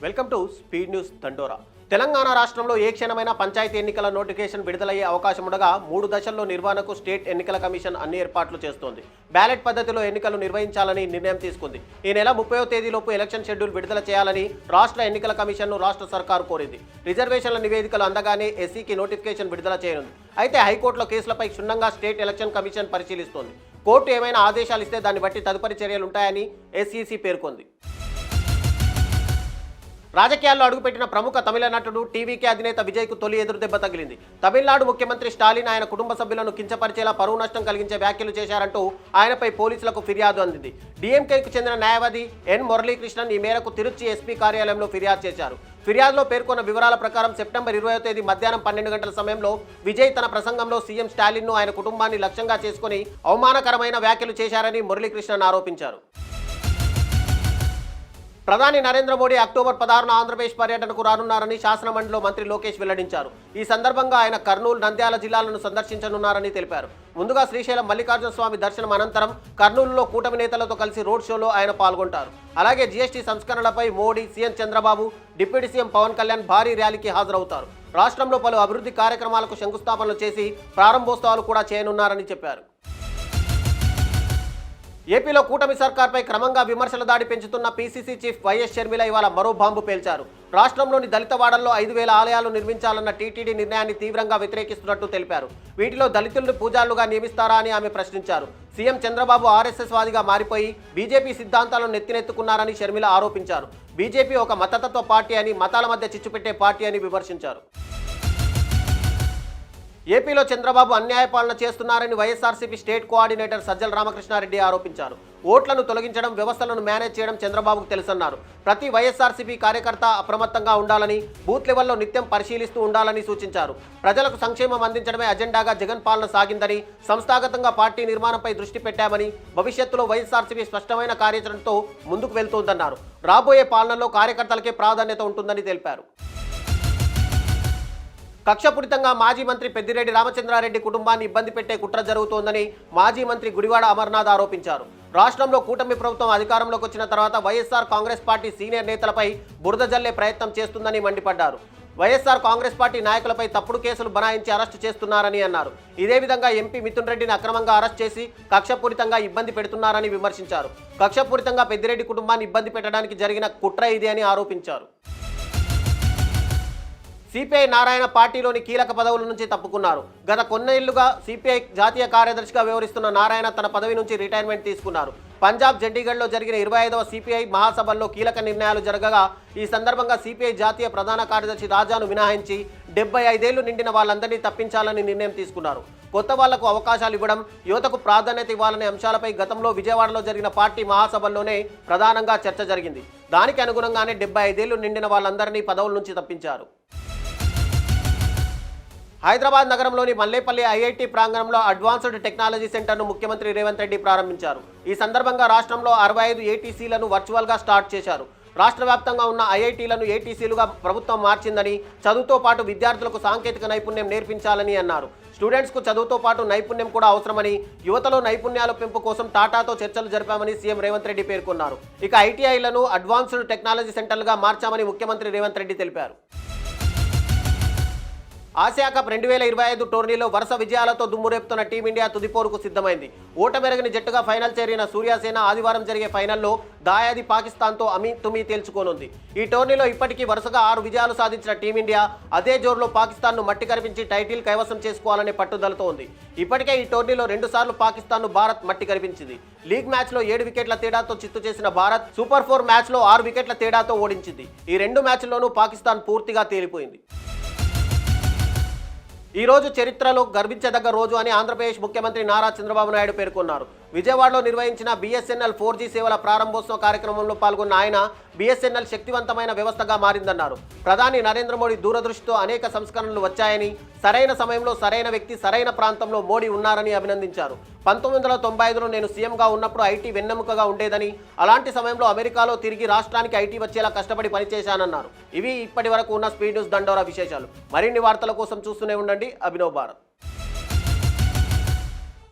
Welcome to speed news దండోరా. తెలంగాణ రాష్ట్రంలో ఏ క్షణమైన పంచాయతీ ఎన్నికల నోటిఫికేషన్ విడుదలయ్యే అవకాశం ఉండగా 3 దశల్లో నిర్వహణకు స్టేట్ ఎన్నికల కమిషన్ అన్ని ఏర్పాట్లు చేస్తోంది. బ్యాలెట్ పద్ధతిలో ఎన్నికలు నిర్వహించాలని నిర్ణయం తీసుకుంది. ఈ నెల 30వ తేదీలోపు ఎలక్షన్ షెడ్యూల్ విడుదల చేయాలని రాష్ట్ర ఎన్నికల కమిషన్ను రాష్ట్ర సర్కారు కోరింది. రిజర్వేషన్ల నివేదికలు అందగానే ఎస్సీకి నోటిఫికేషన్ విడుదల చేయనుంది. అయితే హైకోర్టులో కేసులపై క్షుణ్ణంగా స్టేట్ ఎలక్షన్ కమిషన్ పరిశీలిస్తోంది. కోర్టు ఏమైనా ఆదేశాలు ఇస్తే దాన్ని బట్టి తదుపరి చర్యలుంటాయని ఎస్ఈసీ పేర్కొంది. రాజకీయాల్లో అడుగుపెట్టిన ప్రముఖ తమిళ నటుడు టీవీకే అధినేత విజయ్కు తొలి ఎదురుదెబ్బ తగిలింది. తమిళనాడు ముఖ్యమంత్రి స్టాలిన్ ఆయన కుటుంబ సభ్యులను కించపరిచేలా పరువు నష్టం కలిగించే వ్యాఖ్యలు చేశారంటూ ఆయనపై పోలీసులకు ఫిర్యాదు అందింది. డీఎంకేకు చెందిన న్యాయవాది ఎన్ మురళీకృష్ణన్ ఈ మేరకు తిరుచి ఎస్పీ కార్యాలయంలో ఫిర్యాదు చేశారు. ఫిర్యాదులో పేర్కొన్న వివరాల ప్రకారం సెప్టెంబర్ 20వ తేదీ మధ్యాహ్నం 12 గంటల సమయంలో విజయ్ తన ప్రసంగంలో సీఎం స్టాలిన్ను ఆయన కుటుంబాన్ని లక్ష్యంగా చేసుకుని అవమానకరమైన వ్యాఖ్యలు చేశారని మురళీకృష్ణన్ ఆరోపించారు. ప్రధాని నరేంద్ర మోడీ అక్టోబర్ 16న ఆంధ్రప్రదేశ్ పర్యటనకు రానున్నారని శాసనమండలిలో మంత్రి లోకేష్ వెల్లడించారు. ఈ సందర్భంగా ఆయన కర్నూలు, నంద్యాల జిల్లాలను సందర్శించనున్నారని తెలిపారు. ముందుగా శ్రీశైలం మల్లికార్జున స్వామి దర్శనం అనంతరం కర్నూలులో కూటమి నేతలతో కలిసి రోడ్ షోలో ఆయన పాల్గొంటారు. అలాగే జీఎస్టీ సంస్కరణలపై Modi, CM Chandrababu, deputy CM Pawan Kalyan భారీ ర్యాలీకి హాజరవుతారు. రాష్ట్రంలో పలు అభివృద్ధి కార్యక్రమాలకు శంకుస్థాపనలు చేసి ప్రారంభోత్సవాలు కూడా చేయనున్నారని చెప్పారు. ఏపీలో కూటమి సర్కార్పై క్రమంగా విమర్శల దాడి పెంచుతున్న పీసీసీ చీఫ్ వైఎస్ షర్మిల ఇవాళ మరో బాంబు పేల్చారు. రాష్ట్రంలోని దళిత వాడల్లో 5,000 ఆలయాలు నిర్మించాలన్న టీటీడీ నిర్ణయాన్ని తీవ్రంగా వ్యతిరేకిస్తున్నట్టు తెలిపారు. వీటిలో దళితులను పూజారులుగా నియమిస్తారా అని ఆమె ప్రశ్నించారు. సీఎం చంద్రబాబు ఆర్ఎస్ఎస్ వాదిగా మారిపోయి బీజేపీ సిద్ధాంతాలను నెత్తినెత్తుకున్నారని షర్మిల ఆరోపించారు. బీజేపీ ఒక మతతత్వ పార్టీ అని, మతాల మధ్య చిచ్చుపెట్టే పార్టీ అని విమర్శించారు. ఏపీలో చంద్రబాబు అన్యాయ పాలన చేస్తున్నారని వైఎస్ఆర్సీపీ స్టేట్ కోఆర్డినేటర్ సజ్జల రామకృష్ణారెడ్డి ఆరోపించారు. ఓట్లను తొలగించడం, వ్యవస్థలను మేనేజ్ చేయడం చంద్రబాబుకు తెలుసన్నారు. ప్రతి వైఎస్ఆర్సీపీ కార్యకర్త అప్రమత్తంగా ఉండాలని, బూత్ లెవెల్లో నిత్యం పరిశీలిస్తూ ఉండాలని సూచించారు. ప్రజలకు సంక్షేమం అందించడమే అజెండాగా జగన్ పాలన సాగిందని, సంస్థాగతంగా పార్టీ నిర్మాణంపై దృష్టి పెట్టామని, భవిష్యత్తులో వైఎస్ఆర్సీపీ స్పష్టమైన కార్యాచరణతో ముందుకు వెళ్తోందన్నారు. రాబోయే పాలనలో కార్యకర్తలకే ప్రాధాన్యత ఉంటుందని తెలిపారు. కక్షపూరితంగా మాజీ మంత్రి పెద్దిరెడ్డి రామచంద్రారెడ్డి కుటుంబాన్ని ఇబ్బంది పెట్టే కుట్ర జరుగుతోందని మాజీ మంత్రి గుడివాడ అమర్నాథ్ ఆరోపించారు. రాష్ట్రంలో కూటమి ప్రభుత్వం అధికారంలోకి వచ్చిన తర్వాత వైఎస్ఆర్ కాంగ్రెస్ పార్టీ సీనియర్ నేతలపై బురద జల్లే ప్రయత్నం చేస్తుందని మండిపడ్డారు. వైఎస్ఆర్ కాంగ్రెస్ పార్టీ నాయకులపై తప్పుడు కేసులు బనాయించి అరెస్టు చేస్తున్నారని అన్నారు. ఇదే విధంగా ఎంపీ మిథున్ రెడ్డిని అక్రమంగా అరెస్ట్ చేసి కక్షపూరితంగా ఇబ్బంది పెడుతున్నారని విమర్శించారు. కక్షపూరితంగా పెద్దిరెడ్డి కుటుంబాన్ని ఇబ్బంది పెట్టడానికి జరిగిన కుట్ర ఇది అని ఆరోపించారు. సిపిఐ నారాయణ పార్టీలోని కీలక పదవుల నుంచి తప్పుకున్నారు. గత కొన్నేళ్లుగా సిపిఐ జాతీయ కార్యదర్శిగా వ్యవహరిస్తున్న నారాయణ తన పదవి నుంచి రిటైర్మెంట్ తీసుకున్నారు. పంజాబ్ చండీగఢ్లో జరిగిన 25వ సిపిఐ మహాసభల్లో కీలక నిర్ణయాలు జరగగా ఈ సందర్భంగా సిపిఐ జాతీయ ప్రధాన కార్యదర్శి రాజాను మినహాయించి 75 ఏళ్లు నిండిన వాళ్ళందరినీ తప్పించాలని నిర్ణయం తీసుకున్నారు. కొత్త వాళ్లకు అవకాశాలు ఇవ్వడం, యువతకు ప్రాధాన్యత ఇవ్వాలనే అంశాలపై గతంలో విజయవాడలో జరిగిన పార్టీ మహాసభల్లోనే ప్రధానంగా చర్చ జరిగింది. దానికి అనుగుణంగానే 75 ఏళ్లు నిండిన వాళ్ళందరినీ పదవుల నుంచి తప్పించారు. హైదరాబాద్ నగరంలోని మల్లేపల్లి ఐఐటీ ప్రాంగణంలో అడ్వాన్స్డ్ టెక్నాలజీ సెంటర్ను ముఖ్యమంత్రి రేవంత్ రెడ్డి ప్రారంభించారు. ఈ సందర్భంగా రాష్ట్రంలో 65 ఏటీసీలను వర్చువల్గా స్టార్ట్ చేశారు. రాష్ట్ర వ్యాప్తంగా ఉన్న ఐఐటీలను ఏటీసీలుగా ప్రభుత్వం మార్చిందని, చదువుతో పాటు విద్యార్థులకు సాంకేతిక నైపుణ్యం నేర్పించాలని అన్నారు. స్టూడెంట్స్కు చదువుతో పాటు నైపుణ్యం కూడా అవసరమని, యువతలో నైపుణ్యాల పెంపు కోసం టాటాతో చర్చలు జరిపామని సీఎం రేవంత్ రెడ్డి పేర్కొన్నారు. ఇక ఐటీఐలను అడ్వాన్స్డ్ టెక్నాలజీ సెంటర్లుగా మార్చామని ముఖ్యమంత్రి రేవంత్ రెడ్డి తెలిపారు. ఆసియా కప్ 2025 టోర్నీలో వరుస విజయాలతో దుమ్మురేపుతున్న టీమిండియా తుదిపోరుకు సిద్ధమైంది. ఓటమెరగని జట్టుగా ఫైనల్ చేరిన సూర్యాసేన ఆదివారం జరిగే ఫైనల్లో దాయాది పాకిస్తాన్తో తుమి తేల్చుకోనుంది. ఈ టోర్నీలో ఇప్పటికీ వరుసగా 6 విజయాలు సాధించిన టీమిండియా అదే జోరులో పాకిస్తాన్ను మట్టి కరిపించి టైటిల్ కైవసం చేసుకోవాలనే పట్టుదలతో ఉంది. ఇప్పటికే ఈ టోర్నీలో 2 సార్లు పాకిస్తాన్ను భారత్ మట్టి కరిపించింది. లీగ్ మ్యాచ్లో 7 వికెట్ల తేడాతో చిత్తు చేసిన భారత్ సూపర్ 4 మ్యాచ్లో 6 వికెట్ల తేడాతో ఓడించింది. ఈ 2 మ్యాచ్ల్లోనూ పాకిస్తాన్ పూర్తిగా తేలిపోయింది. ఈ రోజు చరిత్రలో గర్వించదగ్గ రోజు అని ఆంధ్రప్రదేశ్ ముఖ్యమంత్రి నారా చంద్రబాబు నాయుడు పేర్కొన్నారు. విజయవాడలో నిర్వహించిన BSNL 4G సేవల ప్రారంభోత్సవ కార్యక్రమంలో పాల్గొన్న ఆయన BSNL శక్తివంతమైన వ్యవస్థగా మారిందన్నారు. ప్రధాని నరేంద్ర మోడీ దూరదృష్టితో అనేక సంస్కరణలు వచ్చాయని, సరైన సమయంలో సరైన వ్యక్తి సరైన ప్రాంతంలో మోడీ ఉన్నారని అభినందించారు. 1995లో నేను సీఎంగా ఉన్నప్పుడు ఐటీ వెన్నెముకగా ఉండేదని, అలాంటి సమయంలో అమెరికాలో తిరిగి రాష్ట్రానికి ఐటీ వచ్చేలా కష్టపడి పనిచేశానన్నారు. ఇవి ఇప్పటి వరకు ఉన్న స్పీడ్ న్యూస్ దండోరా విశేషాలు. మరిన్ని వార్తల కోసం చూస్తూనే ఉండండి అభినవ్ భారత్.